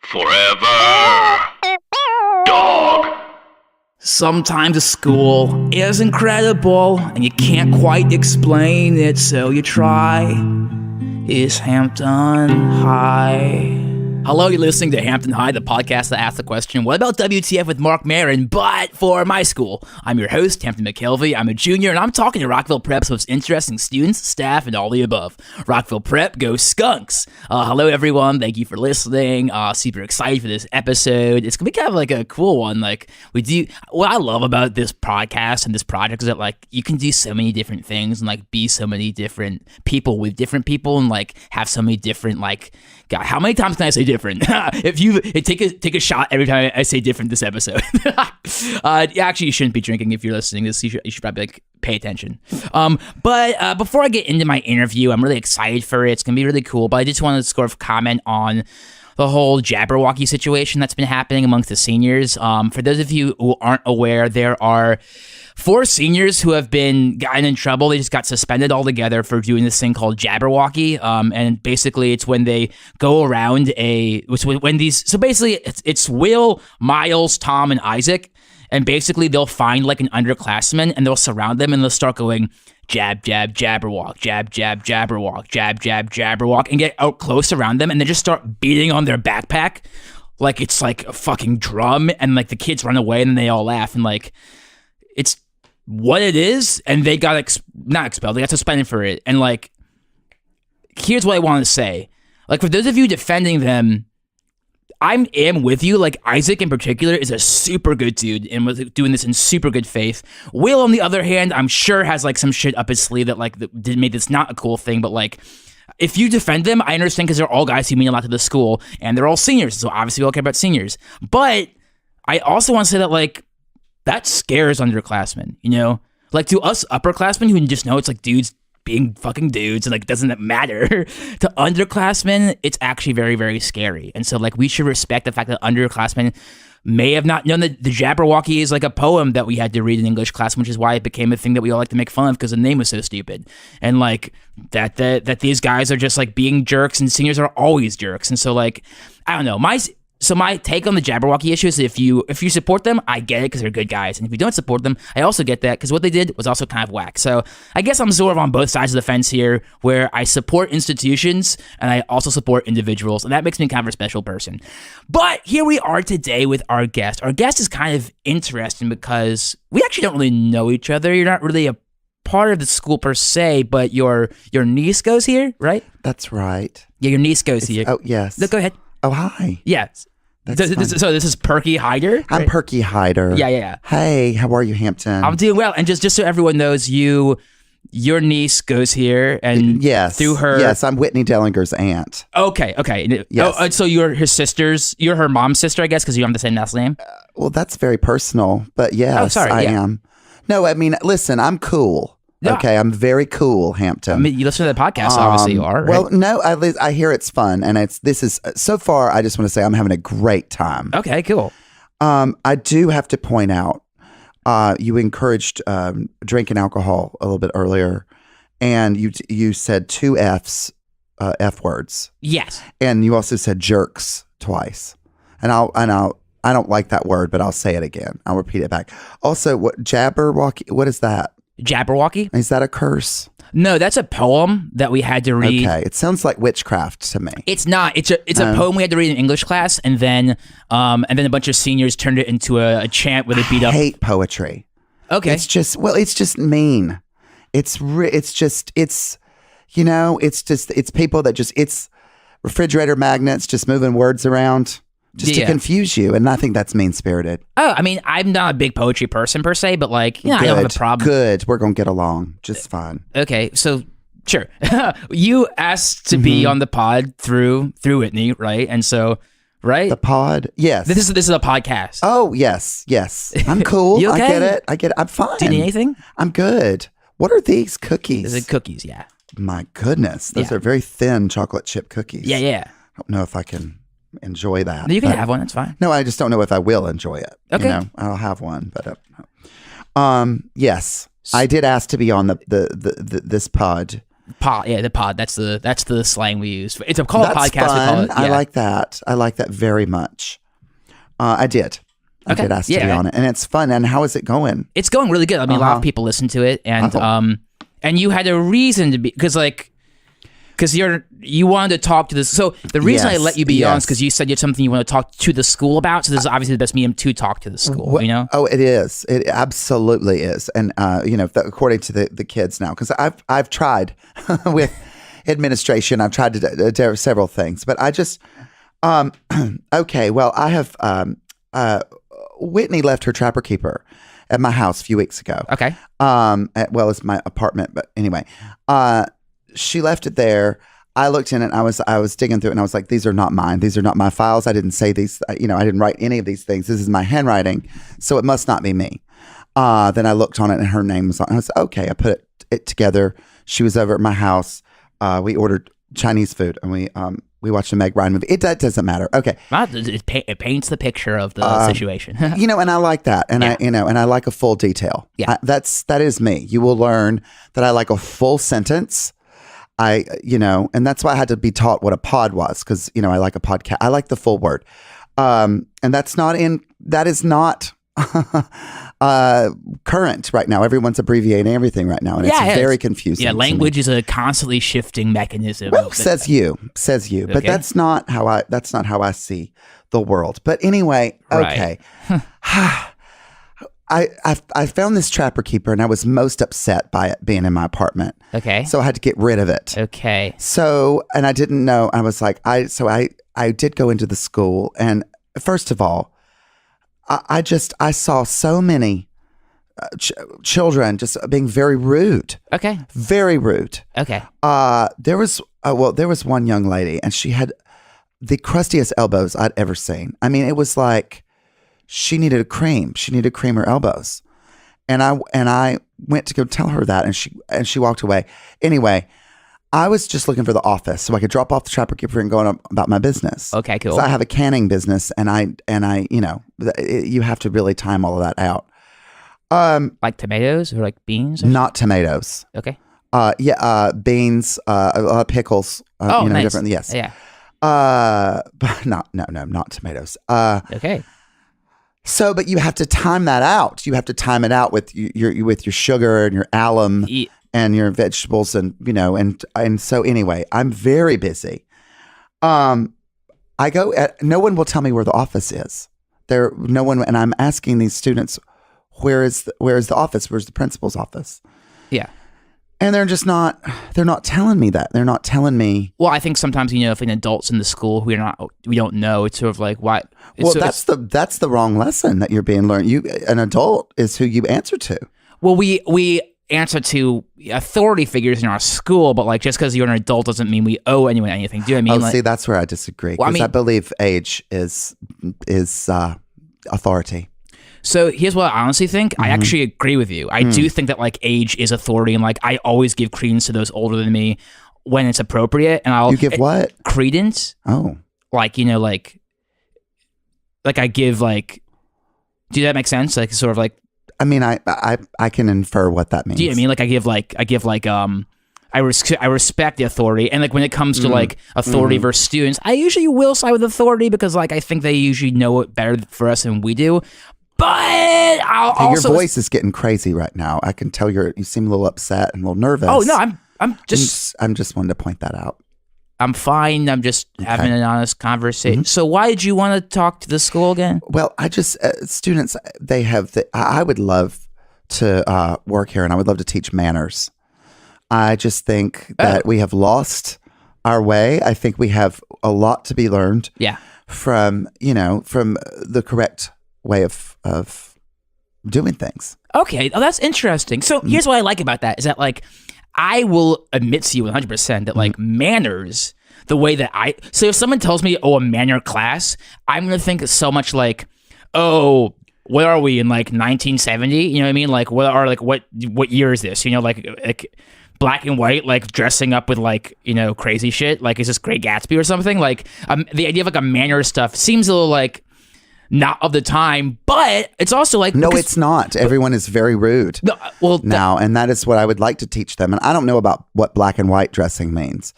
Forever. Dog. Sometimes a school is incredible and you can't quite explain it, so you try. Is Hampton High? Hello, you're listening to Hampton High, the podcast that asks the question, what about WTF with Mark Maron, but for my school? I'm your host, Hampton McKelvey. I'm a junior, and I'm talking to Rockville Prep's most interesting students, staff, and all the above. Rockville Prep, go Skunks! Hello, everyone. Thank you for listening. Super excited for this episode. It's going to be kind of like a cool one. Like, what I love about this podcast and this project is that, like, you can do so many different things and, like, be so many different people with different people and, like, have so many different, like, God, how many times can I say different? If you take a shot every time I say different this episode. Actually, you shouldn't be drinking if you're listening to this. You should probably like pay attention. But before I get into my interview, I'm really excited for it. It's gonna be really cool. But I just wanted to sort of comment on the whole Jabberwocky situation that's been happening amongst the seniors. For those of you who aren't aware, there are 4 seniors who have been gotten in trouble. They just got suspended altogether for doing this thing called Jabberwocky. And basically it's when they go around so basically it's Will, Miles, Tom, and Isaac. And basically they'll find like an underclassman and they'll surround them and they'll start going jab, jab, jabberwock, jab, jab, jabberwock, jab, jab, jabberwock, and get out close around them and then just start beating on their backpack like it's like a fucking drum, and like the kids run away and then they all laugh, and like it's what it is, and they got not expelled, they got suspended for it. And like, here's what I want to say. Like, for those of you defending them, I am with you. Like, Isaac in particular is a super good dude and was doing this in super good faith. Will, on the other hand, I'm sure has like some shit up his sleeve that like made this not a cool thing. But like, if you defend them, I understand, because they're all guys who mean a lot to the school and they're all seniors. So obviously we all care about seniors. But I also want to say that like, that scares underclassmen, you know? Like, to us upperclassmen who just know it's like dudes being fucking dudes and like doesn't matter, to underclassmen, it's actually very, very scary. And so like, we should respect the fact that underclassmen may have not known that the Jabberwocky is like a poem that we had to read in English class, which is why it became a thing that we all like to make fun of because the name was so stupid. And like that these guys are just like being jerks, and seniors are always jerks. And so like, I don't know, my take on the Jabberwocky issue is if you support them, I get it because they're good guys. And if you don't support them, I also get that because what they did was also kind of whack. So I guess I'm sort of on both sides of the fence here, where I support institutions and I also support individuals. And that makes me kind of a special person. But here we are today with our guest. Our guest is kind of interesting because we actually don't really know each other. You're not really a part of the school per se, but your niece goes here, right? That's right. Yeah, your niece goes here. Oh, yes. No, go ahead. Oh, hi. Yes. So this is Perky Hyder? I'm right? Perky Hyder. Yeah. Hey, how are you, Hampton? I'm doing well. And just so everyone knows, your niece goes here, and yes, through her... Yes, I'm Whitney Dellinger's aunt. Okay. Yes. Oh, so you're her mom's sister, I guess, because you have the same last name? Well, that's very personal, but yes, I am. No, I mean, listen, I'm cool. Yeah. Okay, I'm very cool, Hampton. I mean, you listen to the podcast, obviously you are, right? Well, no, I hear it's fun, and this is so far. I just want to say I'm having a great time. Okay, cool. I do have to point out, you encouraged drinking alcohol a little bit earlier, and you said 2 F's, F words. Yes, and you also said jerks twice, and I don't like that word, but I'll say it again. I'll repeat it back. Also, what Jabberwocky? What is that? Jabberwocky? Is that a curse? No, that's a poem that we had to read. Okay, it sounds like witchcraft to me. It's not. It's a poem we had to read in English class, and then a bunch of seniors turned it into a chant where they beat up. I hate poetry. Okay, it's just mean. It's people that it's refrigerator magnets just moving words around. Just to confuse you, and I think that's mean-spirited. Oh, I mean, I'm not a big poetry person per se, but like, I don't have a problem. Good, we're gonna get along just fine. Okay, so sure, you asked to be on the pod through Whitney, right? And so, right, the pod, yes. This is a podcast. Oh yes, I'm cool. You okay? I get it. I'm fine. Do you need anything? I'm good. What are these cookies? These are cookies, yeah. My goodness, those are very thin chocolate chip cookies. Yeah. I don't know if I can enjoy that. You can have one, that's fine. No, I just don't know if I will enjoy it. Okay. You know, I'll have one, but yes. I did ask to be on this pod The pod. That's the slang we use. It's called a podcast. Fun. We call it, yeah. I like that. I like that very much. I did. I did ask to be on it, and it's fun. And how is it going? It's going really good. I mean, a lot of people listen to it, and you had a reason to be because you wanted to talk to this. So the reason I let you be on is because you said you had something you want to talk to the school about. So this is obviously the best medium to talk to the school. You know? Oh, it is. It absolutely is. And according to the kids now, because I've tried with administration. I've tried to do several things, but I just okay. Well, I have Whitney left her trapper keeper at my house a few weeks ago. Okay. It's my apartment, but anyway, she left it there. I looked in it. I was digging through it, and I was like, "These are not mine. These are not my files. I didn't say these. I didn't write any of these things. This is my handwriting, so it must not be me." Then I looked on it, and her name was on it. I was like, "Okay." I put it together. She was over at my house. We ordered Chinese food, and we watched a Meg Ryan movie. That doesn't matter. Okay. It paints the picture of the situation. And I like that. And I like a full detail. Yeah. That is me. You will learn that I like a full sentence. And that's why I had to be taught what a pod was, because, I like a podcast. I like the full word. And that is not current right now. Everyone's abbreviating everything right now, and it's very confusing. Yeah, language is a constantly shifting mechanism. Well, says you, okay. But that's not how I see the world. But anyway, okay. I found this trapper keeper, and I was most upset by it being in my apartment. Okay. So I had to get rid of it. Okay. So, and I didn't know. I was like, I did go into the school, and first of all, I saw so many children just being very rude. Okay. Very rude. Okay. There was one young lady, and she had the crustiest elbows I'd ever seen. I mean, it was like she needed a cream. She needed to cream her elbows. And I went to go tell her that, and she walked away. Anyway, I was just looking for the office so I could drop off the trapper keeper and go on about my business. Okay, cool. So I have a canning business, and I you have to really time all of that out. Like tomatoes or like beans? Or not tomatoes. Okay. Beans, pickles. Nice. Different. Yes. Yeah. But not tomatoes. Okay. So, but you have to time that out. You have to time it out with your sugar and your alum and your vegetables, and and so anyway, I'm very busy. No one will tell me where the office is. No one, and I'm asking these students, where is the office? Where's the principal's office? Yeah. And they're not telling me that. They're not telling me. Well, I think sometimes, if an adult's in the school we don't know, it's sort of like, why? Well, that's the wrong lesson that you're being learned. An adult is who you answer to. Well, we answer to authority figures in our school, but like just because you're an adult doesn't mean we owe anyone anything. Do you know what I mean? See, that's where I disagree. Because I believe age is authority. So here's what I honestly think. I actually agree with you. I do think that like age is authority, and like I always give credence to those older than me when it's appropriate. And you give what? Credence. Oh, like like I give like. Do that make sense? Like sort of like. I mean, I can infer what that means. Do you know what I mean? Like I give like I respect the authority, and like when it comes to like authority versus students, I usually will side with authority because like I think they usually know it better for us than we do. But your voice is getting crazy right now. I can tell you seem a little upset and a little nervous. Oh no, I'm just wanting to point that out. I'm fine. I'm just having an honest conversation. So why did you want to talk to the school again? Well, I just students I would love to work here, and I would love to teach manners. I just think that we have lost our way. I think we have a lot to be learned. Yeah. From the correct way of doing things. Okay, that's interesting. So here's what I like about that is that like I will admit to you 100% that like manners, the way that so if someone tells me, a manner class, I'm going to think so much like, oh, what are we in like 1970? You know what I mean? Like what year is this? Like black and white, like dressing up with like, crazy shit. Like is this Great Gatsby or something? Like the idea of like a manner stuff seems a little like, not of the time, but it's also like No, it's not. Everyone is very rude now, and that is what I would like to teach them. And I don't know about what black and white dressing means,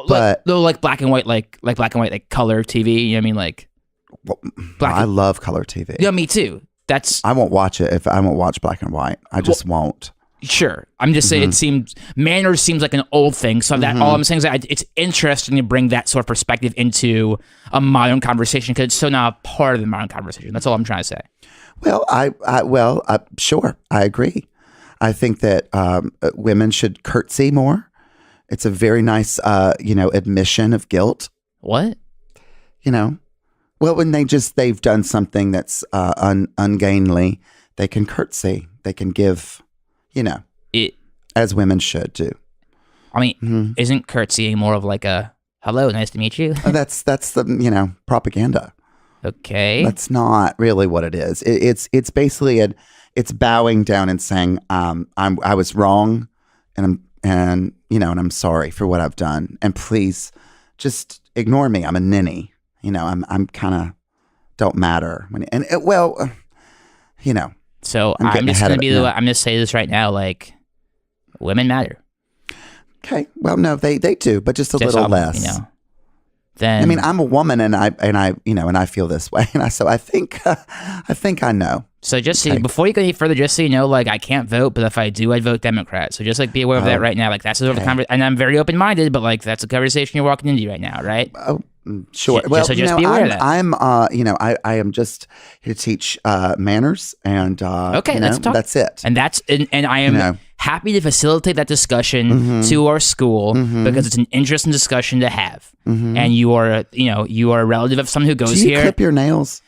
but like black and white, like black and white, like color TV. You know what I mean? Like I love color TV. Yeah, me too. I won't watch it if I won't watch black and white. I just won't. Sure. I'm just saying manners seems like an old thing. So that all I'm saying is that it's interesting to bring that sort of perspective into a modern conversation because it's so now a part of the modern conversation. That's all I'm trying to say. Well, sure. I agree. I think that women should curtsy more. It's a very nice, admission of guilt. What? Well, when they've done something that's ungainly, they can curtsy. They can give, as women should do. I mean, isn't curtsying more of like a hello, nice to meet you? That's the propaganda. Okay, that's not really what it is. It's basically it's bowing down and saying I was wrong, and I'm sorry for what I've done, and please just ignore me. I'm a ninny. I'm kind of don't matter. So I'm just going to be I'm going to say this right now, like, women matter. Okay. Well, no, they do, but just a little less. Then I mean, I'm a woman, and I feel this way, and so I think I know. So just before you go any further, just so you know, like, I can't vote, but if I do, I'd vote Democrat. So just like be aware of that right now. Like that's sort of conversation, and I'm very open minded, but like that's a conversation you're walking into right now, right? Oh. Sure. Just be aware of that. I am just here to teach manners, and let's talk. That's it. And I am happy to facilitate that discussion to our school because it's an interesting discussion to have. And you are a relative of someone who goes here. Do you clip your nails?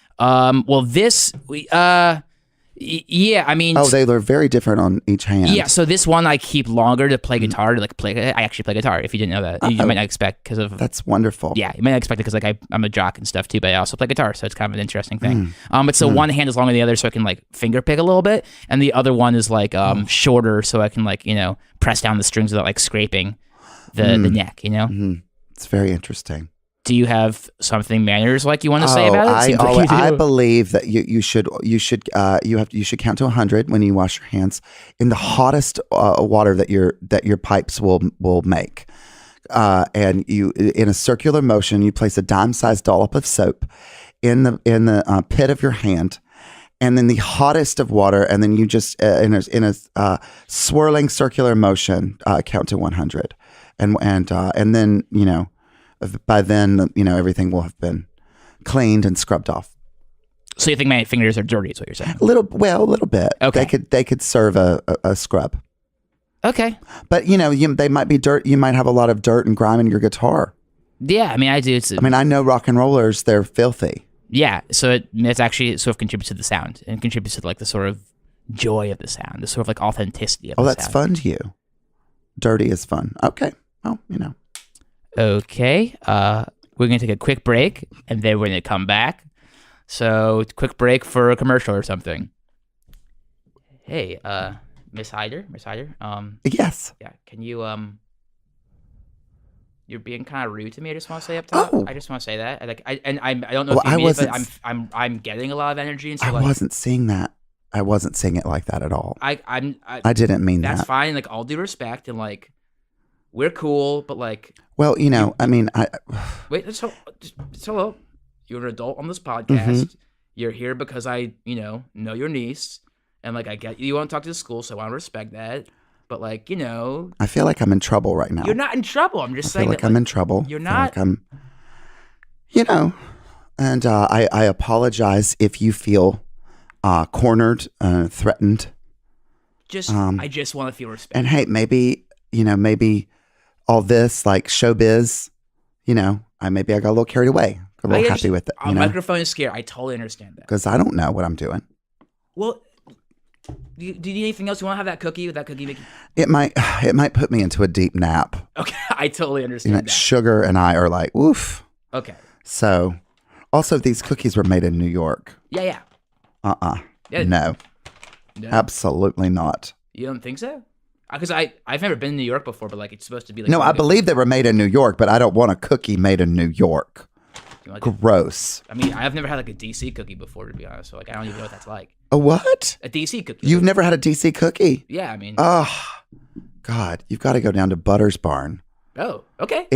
Yeah, I mean... Oh, they are very different on each hand. Yeah, so this one I keep longer to play guitar, I actually play guitar, if you didn't know that. You might not expect because of... That's wonderful. Yeah, you might not expect it because like I'm a jock and stuff too, but I also play guitar, so it's kind of an interesting thing. But so one hand is longer than the other, so I can like finger pick a little bit, and the other one is like shorter, so I can like, press down the strings without like scraping the neck, It's very interesting. Do you have something manners like you want to say about it? I believe that you should count to 100 when you wash your hands in the hottest water that your pipes will make, and you in a circular motion you place a dime-sized dollop of soap in the pit of your hand, and then the hottest of water, and then you just in a swirling circular motion count to 100, and then by then, everything will have been cleaned and scrubbed off. So you think my fingers are dirty is what you're saying? A little bit. Okay. They could serve a scrub. Okay. But, they might be dirt. You might have a lot of dirt and grime in your guitar. Yeah, I mean, I do. I know rock and rollers, they're filthy. Yeah, so it's actually sort of contributes to the sound and contributes to like the sort of joy of the sound, the sort of like authenticity of the sound. Oh, that's fun to you. Dirty is fun. Okay. Well, Okay, we're going to take a quick break, and then we're going to come back. So, quick break for a commercial or something. Hey, Miss Hyder? Yes. Yeah, can you, you're being kind of rude to me, I just want to say up top. Oh. I just want to say that. I don't know if you mean it, but I'm getting a lot of energy, and so I wasn't seeing that. I wasn't seeing it like that at all. I didn't mean that. That's fine, like, all due respect, and, like, we're cool, but like... Well, Wait, just hello. You're an adult on this podcast. You're here because I, know your niece. And like, I get you want to talk to the school, so I want to respect that. But like, I feel like I'm in trouble right now. You're not in trouble. I'm just saying I feel like I'm in trouble. You're not. I feel like I'm, and I apologize if you feel cornered, threatened. I just want to feel respect. And hey, maybe all this, like showbiz, maybe I got a little carried away. A little happy with it. A microphone is scary. I totally understand that. Because I don't know what I'm doing. Well, do you need anything else? You want to have that cookie? With that cookie making? It might put me into a deep nap. Okay, I totally understand that. Sugar and I are like, oof. Okay. So, also these cookies were made in New York. Yeah. Yeah. No. Absolutely not. You don't think so? Because I've never been to New York before, but like it's supposed to be like... No, I believe they were made in New York, but I don't want a cookie made in New York. Like, gross. I mean, I've never had like a DC cookie before, to be honest. So like, I don't even know what that's like. A what? A DC cookie. You've never had a DC cookie? Yeah, I mean. Oh, God. You've got to go down to Butter's Barn. Oh, okay.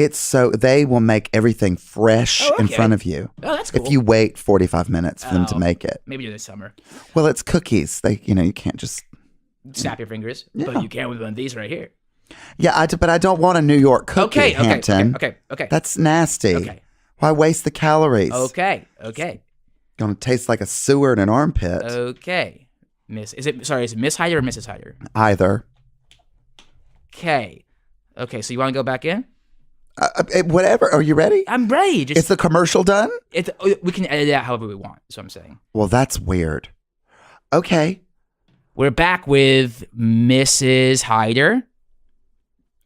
They will make everything fresh in front of you. Oh, that's cool. If you wait 45 minutes for them to make it. Maybe this summer. Well, it's cookies. You can't just snap your fingers, yeah. but you can with one of these right here. Yeah, but I don't want a New York cookie, Hampton. Okay. That's nasty. Okay. Why waste the calories? Okay. Gonna taste like a sewer in an armpit. Okay. Is it Miss Hyder or Mrs. Hyder? Either. Okay, so you want to go back in? Whatever. Are you ready? I'm ready. Is the commercial done? We can edit it out however we want. That's what I'm saying. Well, that's weird. Okay. We're back with Mrs. Hyder.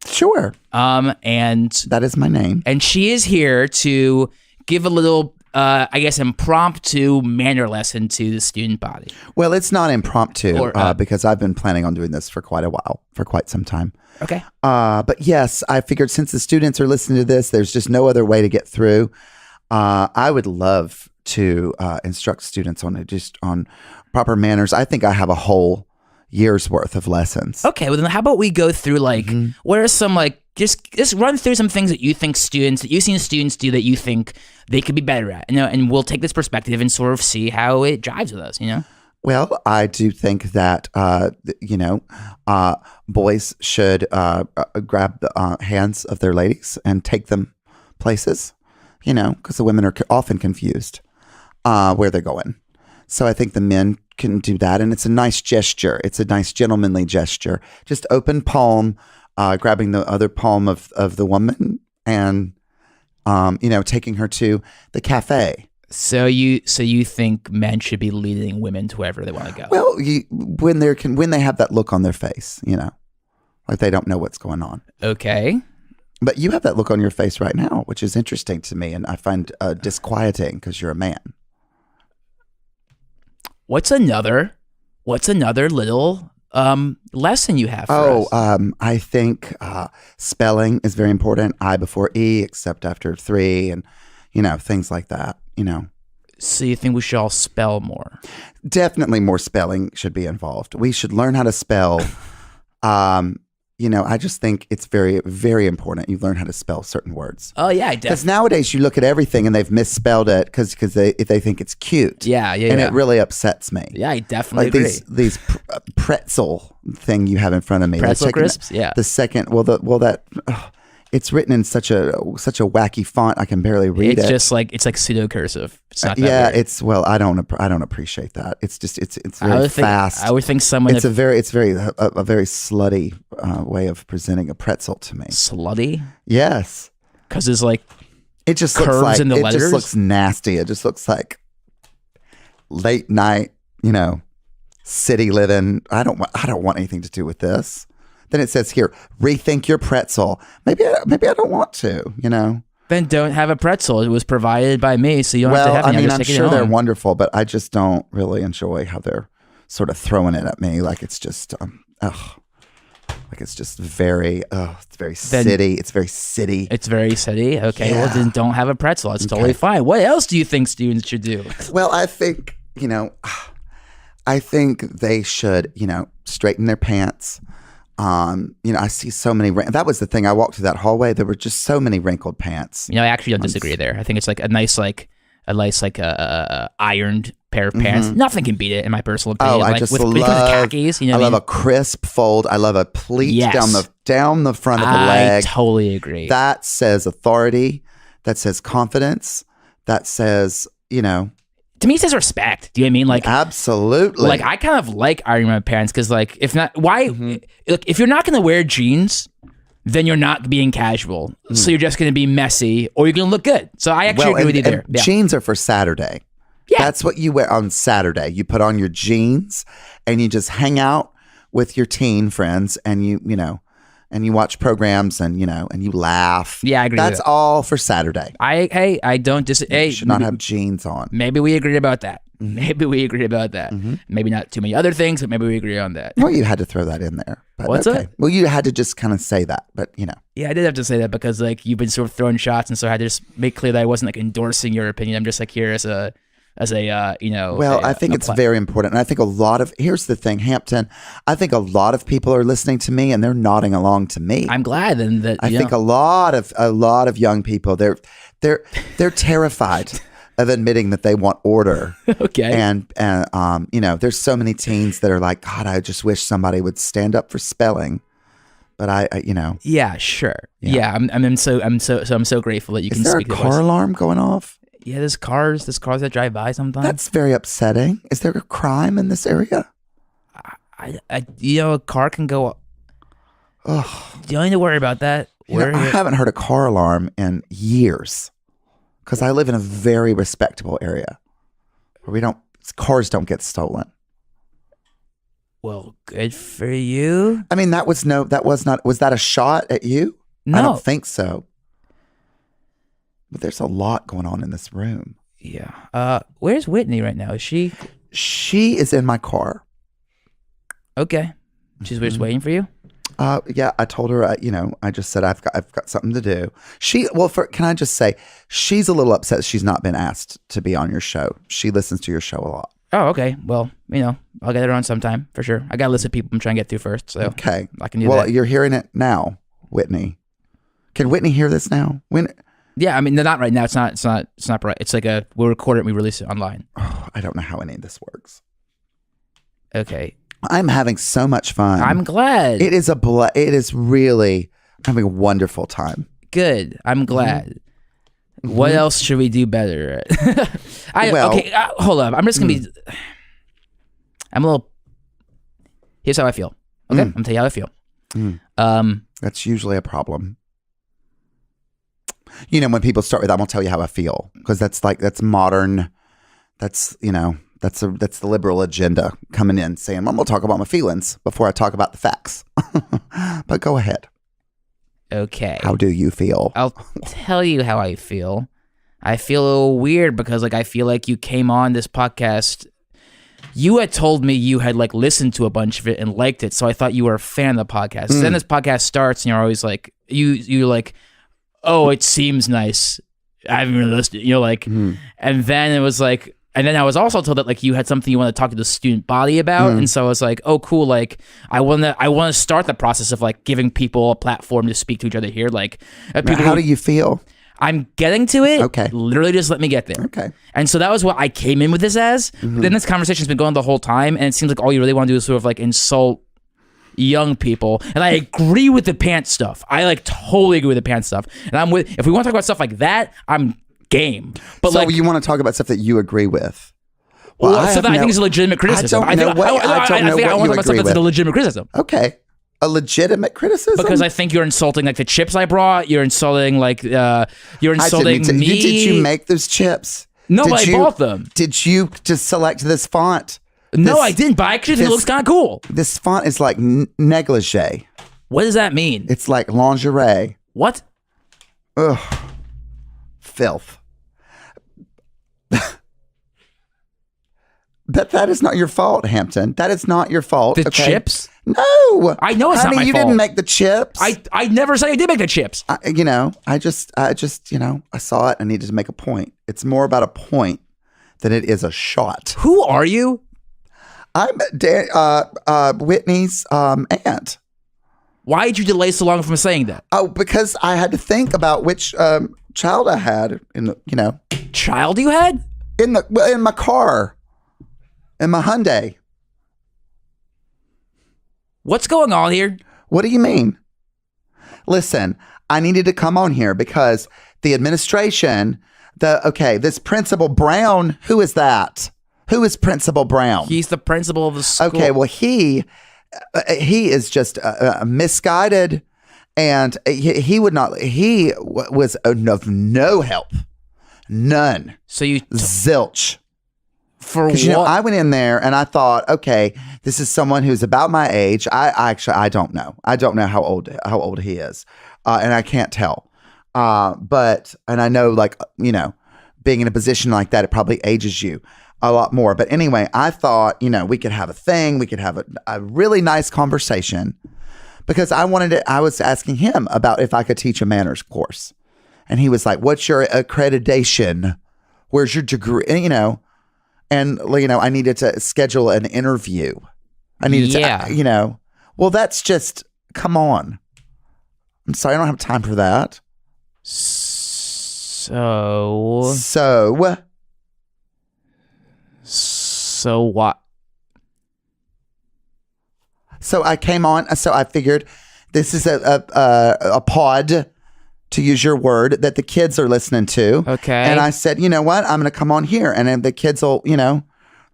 Sure. And that is my name. And she is here to give a little, I guess, impromptu manner lesson to the student body. Well, it's not impromptu because I've been planning on doing this for quite a while, for quite some time. Okay. But yes, I figured since the students are listening to this, there's just no other way to get through. I would love to instruct students on proper manners. I think I have a whole year's worth of lessons. Okay, well then how about we go through what are some just run through some things that you think that you've seen students do that you think they could be better at, and we'll take this perspective and sort of see how it jives with us, Well, I do think that boys should grab the hands of their ladies and take them places, because the women are often confused where they're going. So I think the men can do that, and it's a nice gesture. It's a nice gentlemanly gesture. Just open palm, grabbing the other palm of the woman, and taking her to the cafe. So you think men should be leading women to wherever they want to go? Well, when they have that look on their face, like they don't know what's going on. Okay. But you have that look on your face right now, which is interesting to me, and I find disquieting because you're a man. What's another little lesson you have for us? I think spelling is very important. I before E, except after 3, and things like that. So you think we should all spell more? Definitely more spelling should be involved. We should learn how to spell. I just think it's very, very important. You learn how to spell certain words. Oh yeah, definitely. Because nowadays you look at everything and they've misspelled it because they think it's cute. Yeah. And it really upsets me. Yeah, I definitely agree. These pretzel thing you have in front of me. Pretzel crisps. Yeah. The second, it's written in such a wacky font I can barely read it. It's like pseudo cursive. It's not that weird. I don't appreciate that. It's just it's very fast. I would think someone. It's a very slutty way of presenting a pretzel to me. Slutty? Yes. Because there's it just curves looks like in the it letters. just looks nasty. It just looks like late night, city living. I don't want anything to do with this. Then it says here, rethink your pretzel. Maybe I don't want to, Then don't have a pretzel. It was provided by me, so you don't have to have any. I'm sure they're wonderful, but I just don't really enjoy how they're sort of throwing it at me. Like it's just, like it's just very, it's very city. It's very city. It's very city. Okay, Yeah. well then don't have a pretzel. That's totally fine. What else do you think students should do? Well, I think they should, straighten their pants. I see so many. That was the thing. I walked through that hallway. There were just so many wrinkled pants. I actually don't disagree there. I think it's like a nice ironed pair of pants. Mm-hmm. Nothing can beat it, in my personal opinion. Oh, I just love khakis. I love a crisp fold. I love a pleat down the front of the leg. I totally agree. That says authority. That says confidence. That says to me, it says respect. Do you know what I mean? Absolutely. I kind of like ironing my pants because, if not, why? Look, if you're not going to wear jeans, then you're not being casual. So you're just going to be messy, or you're going to look good. So I actually agree with you there. Yeah. Jeans are for Saturday. Yeah. That's what you wear on Saturday. You put on your jeans and you just hang out with your teen friends, and you watch programs and you laugh. Yeah, I agree. That's all for Saturday. I don't disagree. You should not have jeans on. Maybe we agree about that. Maybe we agree about that. Maybe not too many other things, but maybe we agree on that. Well, you had to throw that in there. But What's that? Well, you had to just kind of say that, but Yeah, I did have to say that because like you've been sort of throwing shots, and so I had to just make clear that I wasn't like endorsing your opinion. I'm just like here as a Well, I think it's very important. And I think here's the thing, Hampton, I think a lot of people are listening to me and they're nodding along to me. I'm glad then that I think a lot of young people, they're terrified of admitting that they want order. Okay. And there's so many teens that are like, God, I just wish somebody would stand up for spelling. But I Yeah, sure. Yeah, I'm so grateful that you can speak. Is there a car alarm going off? Yeah, there's cars that drive by sometimes. That's very upsetting. Is there a crime in this area? A car can go. Ugh. You don't need to worry about that. I haven't heard a car alarm in years because I live in a very respectable area where cars don't get stolen. Well, good for you. I mean, was that a shot at you? No. I don't think so. But there's a lot going on in this room. Yeah. Where's Whitney right now? Is she? She is in my car. Okay. She's just waiting for you? Yeah, I told her, I just said, I've got something to do. Can I just say, she's a little upset she's not been asked to be on your show. She listens to your show a lot. Oh, okay. Well, I'll get her on sometime for sure. I got a list of people I'm trying to get through first. So okay. I can do that. Well, you're hearing it now, Whitney. Can Whitney hear this now? Yeah, I mean, they're not right now. It's not right. It's like we'll record it and we release it online. Oh, I don't know how any of this works. Okay. I'm having so much fun. I'm glad. It is really having a wonderful time. Good. I'm glad. Mm-hmm. What else should we do better at? Hold up. I'm just going to be... I'm a little... Here's how I feel. Okay? I'm going to tell you how I feel. That's usually a problem. When people start with, I'm going to tell you how I feel. Because that's modern. That's the liberal agenda coming in saying, I'm going to talk about my feelings before I talk about the facts. But go ahead. Okay. How do you feel? I'll tell you how I feel. I feel a little weird because I feel like you came on this podcast. You had told me you had listened to a bunch of it and liked it. So I thought you were a fan of the podcast. Then this podcast starts and you're always like, you're like, oh, it seems nice. I haven't really listened. And then it was like, and then I was also told that you had something you want to talk to the student body about, and so I was like, "Oh, cool! I want to start the process of giving people a platform to speak to each other here." How do you feel? I'm getting to it. Okay, literally just let me get there. Okay, and so that was what I came in with this as. But then this conversation's been going the whole time, and it seems like all you really want to do is sort of insult young people. And I agree with the pants stuff. I totally agree with the pants stuff. And if we want to talk about stuff like that, I'm game. But so you want to talk about stuff that you agree with? Well, I think it's a legitimate criticism. I think I want to talk about stuff that's a legitimate criticism. Okay. A legitimate criticism? Because I think you're insulting the chips I brought. You're insulting you're insulting me. Did you make those chips? No, but I bought them. Did you just select this font? No, I didn't, but I actually think it looks kind of cool. This font is like negligee. What does that mean? It's like lingerie. What? Ugh. Filth. That is not your fault, Hampton. That is not your fault. The chips? No. I know it's not my fault. You didn't make the chips. I never said I did make the chips. I just I saw it. I needed to make a point. It's more about a point than it is a shot. Who are you? I'm Whitney's aunt. Why did you delay so long from saying that? Oh, because I had to think about which child I had Child you had? In my car. In my Hyundai. What's going on here? What do you mean? Listen, I needed to come on here because the administration, this Principal Brown, who is that? Who is Principal Brown? He's the principal of the school. Okay, well, he is just misguided, and he was of no help. None. So you... Zilch. For what? I went in there and I thought, okay, this is someone who's about my age. I don't know. I don't know how old he is, and I can't tell. And I know, being in a position like that, it probably ages you. a lot more. But anyway, I thought, we could have a thing. We could have a really nice conversation because I was asking him about if I could teach a manners course. And he was like, what's your accreditation? Where's your degree? And I needed to schedule an interview. I needed to, well, that's just, come on. I'm sorry, I don't have time for that. So what? So I came on. So I figured this is a pod, to use your word, that the kids are listening to. Okay. And I said, you know what? I'm going to come on here, and then the kids will,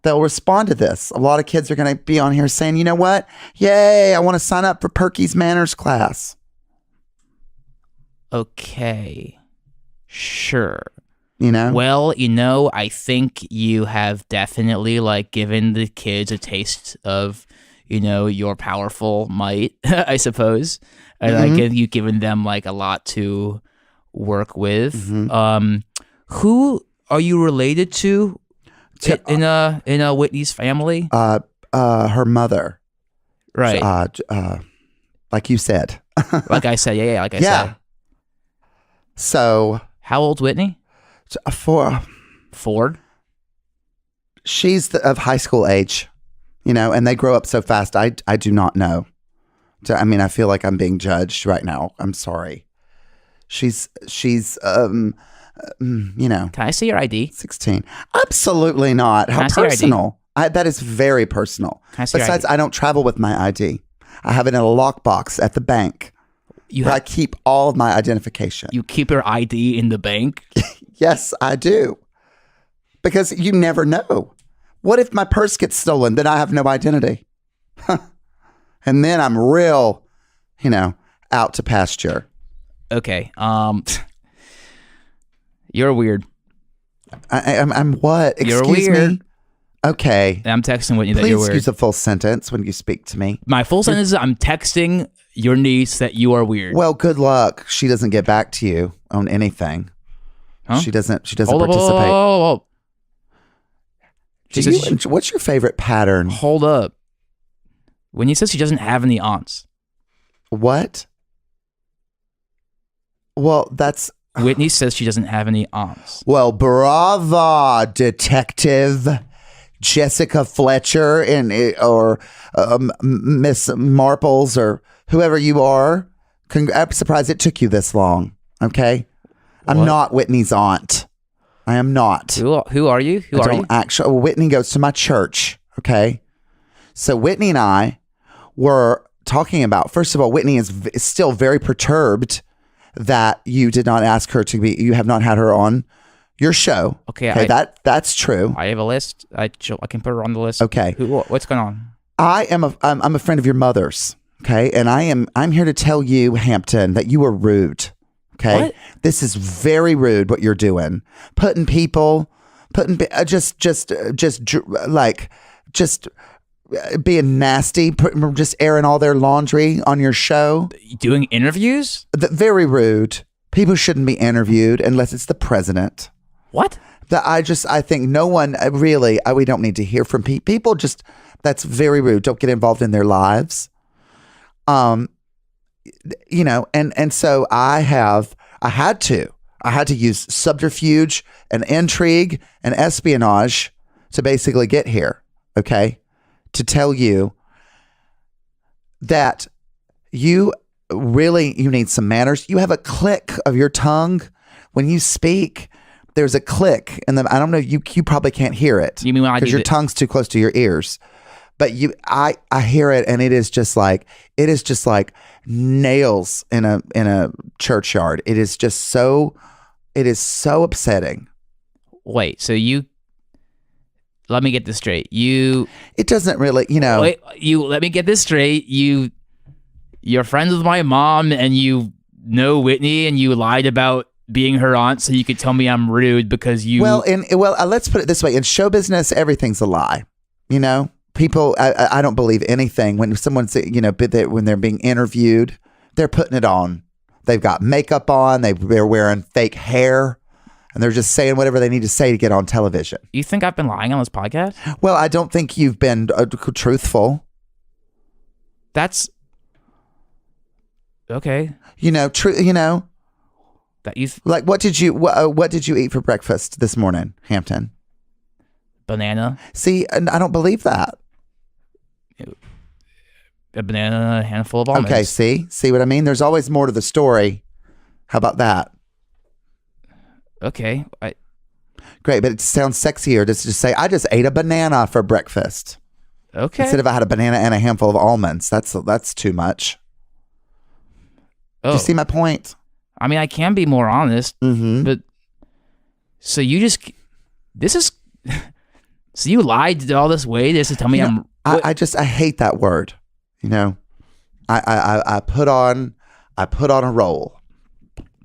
they'll respond to this. A lot of kids are going to be on here saying, you know what? Yay! I want to sign up for Perky's manners class. Okay. Sure. Well, I think you have definitely given the kids a taste of, your powerful might, I suppose. And you've given them a lot to work with. Mm-hmm. Who are you related to in Whitney's family? Her mother. Right. Like you said. Like I said, yeah, like I said. So, how old's Whitney? Ford. She's of high school age, and they grow up so fast. I do not know. I feel like I'm being judged right now. I'm sorry. She's Can I see your ID? 16. Absolutely not. How personal. That is very personal. Besides, I don't travel with my ID. I have it in a lockbox at the bank. I keep all of my identification. You keep your ID in the bank? Yes, I do. Because you never know. What if my purse gets stolen? Then I have no identity. And then I'm real, out to pasture. Okay. You're weird. I'm what? You're Excuse weird. me? Okay. I'm texting Whitney that Please you're weird. use a full sentence when you speak to me. My full sentence is I'm texting your niece that you are weird. Well, good luck. She doesn't get back to you on anything. Huh? She doesn't Hold participate. up. What's your favorite pattern? Hold up. When he says she doesn't have any aunts. What? Well, that's... Whitney says she doesn't have any aunts. Well, brava, Detective Jessica Fletcher or Miss Marples or whoever you are. I'm surprised it took you this long. Okay, I'm not Whitney's aunt. I am not. Who are you? Who are you? Actually, Whitney goes to my church. Okay, so Whitney and I were talking about. First of all, Whitney is still very perturbed that you did not ask her to be. You have not had her on your show. Okay, that's true. I have a list. I can put her on the list. Okay, what's going on? I'm a friend of your mother's. Okay, and I'm here to tell you, Hampton, that you are rude. Okay, what? This is very rude what you're doing. Being nasty, just airing all their laundry on your show. Doing interviews? Very rude. People shouldn't be interviewed unless it's the president. What? I think no one really, we don't need to hear from people. That's very rude. Don't get involved in their lives. And so I had to use subterfuge and intrigue and espionage to basically get here. Okay. To tell you that you need some manners. You have a click of your tongue when you speak. There's a click, and I don't know. You probably can't hear it. You mean when because your tongue's too close to your ears? But I hear it, and it is just like nails in a churchyard. It is so upsetting. Wait, so let me get this straight. It doesn't really, Wait, let me get this straight. You're friends with my mom, and you know Whitney, and you lied about being her aunt, so you could tell me I'm rude because you. Let's put it this way: in show business, everything's a lie. People, I don't believe anything when someone's, when they're being interviewed, they're putting it on. They've got makeup on. They're wearing fake hair. and they're just saying whatever they need to say to get on television. You think I've been lying on this podcast? Well, I don't think you've been truthful. That's okay. That you Like, what did you eat for breakfast this morning, Hampton? banana, See, and I don't believe that. a banana, a handful of almonds. Okay, see what I mean? There's always more to the story. How about that? Okay. Great, but it sounds sexier just to say, I just ate a banana for breakfast. Okay. Instead of I had a banana and a handful of almonds. That's too much. Oh. Do you see my point? I mean, I can be more honest, but so so you lied all this way just to tell me I hate that word. I put on a role.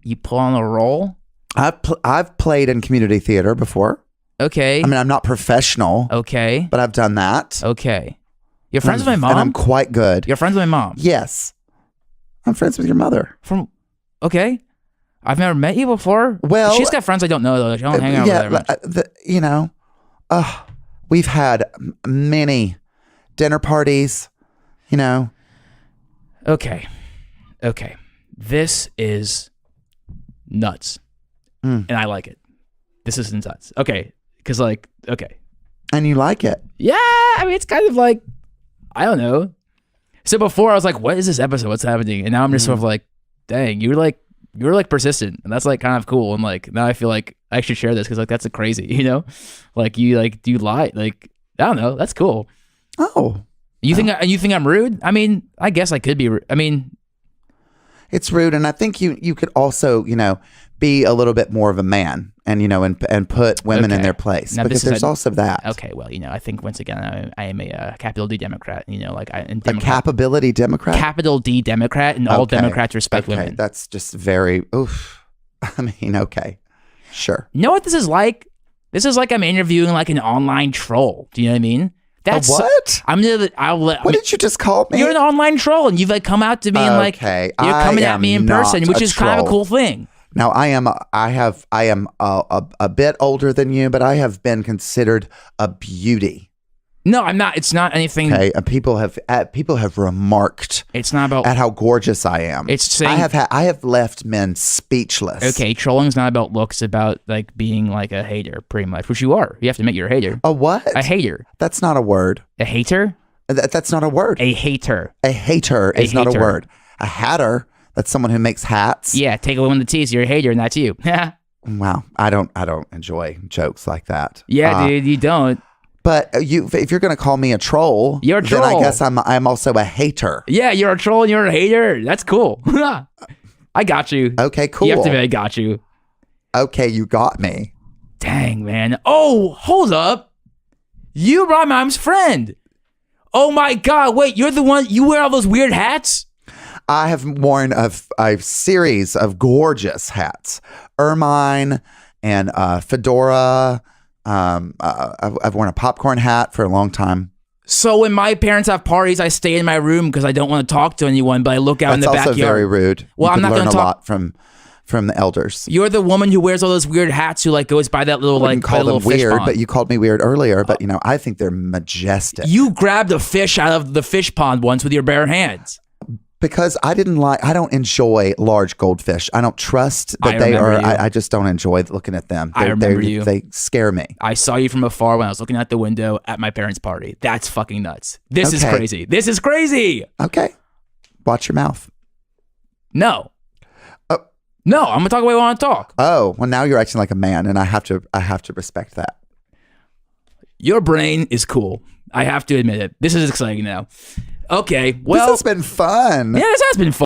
You put on a role? I've played in community theater before. Okay. I mean, I'm not professional. Okay. But I've done that. Okay. You're friends with my mom? And I'm quite good. You're friends with my mom? Yes. I'm friends with your mother. Okay. I've never met you before. Well, she's got friends I don't know though. She don't hang out with her much. We've had many dinner parties, Okay. This is nuts. And I like it. This is nuts. Okay. Because okay. And you like it. Yeah. I mean, it's kind of like, I don't know. So before I was like, what is this episode? What's happening? And now I'm just sort of like, dang, you're persistent. And that's like kind of cool. And like, now I feel like I should share this because like, that's a crazy, like do you lie? Like, I don't know. That's cool. Oh. You think I'm rude? I mean, I guess I could be rude. I mean, it's rude. And I think you could also, be a little bit more of a man and, and put women in their place. Now, because there's also that. Okay. Well, I think once again, I am a capital D Democrat, a capability Democrat? Capital D Democrat, and all Democrats respect women. That's just very, oof. I mean, okay. Sure. You know what this is like? This is like I'm interviewing like an online troll. Do you know what I mean? That's what? What did you just call me? You're an online troll, and you've like come out to me and like you're coming at me in person, which is kind of a cool thing. Now I am a bit older than you, but I have been considered a beauty. No, I'm not. It's not anything. Okay, people have remarked. It's not about at how gorgeous I am. It's saying I have left men speechless. Okay, trolling's not about looks. It's about like being like a hater, pretty much, which you are. You have to admit you're a hater. A what? A hater. That's not a word. A hater? That's not a word. A hater. A hater is not a word. A hatter. That's someone who makes hats. Yeah, take away one of the T's. You're a hater, and that's you. Wow, I don't enjoy jokes like that. Yeah, dude, you don't. But if you're going to call me a troll, you're a troll. Then I guess I'm also a hater. Yeah, you're a troll and you're a hater. That's cool. I got you. Okay, cool. You have to admit I got you. Okay, you got me. Dang, man. Oh, hold up. You're my mom's friend. Oh my God. Wait, you're the one, you wear all those weird hats? I have worn a series of gorgeous hats. Ermine and fedora. I've worn a popcorn hat for a long time. So when my parents have parties, I stay in my room because I don't want to talk to anyone, but I look out in the backyard. That's also very rude. Well, I'm not going to talk a lot from the elders. You're the woman who wears all those weird hats who like goes by that little I wouldn't call them weird, but you called me weird earlier. But I think they're majestic. You grabbed a fish out of the fish pond once with your bare hands. Because I don't enjoy large goldfish. I don't trust that they are. I just don't enjoy looking at them. I remember you. They scare me. I saw you from afar when I was looking out the window at my parents' party. That's fucking nuts. This is crazy. This is crazy. Okay. Watch your mouth. No. No, I'm gonna talk the way I want to talk. Oh, well, now you're acting like a man, and I have to respect that. Your brain is cool. I have to admit it. This is exciting now. Okay, well, this has been fun. Yeah, this has been fun.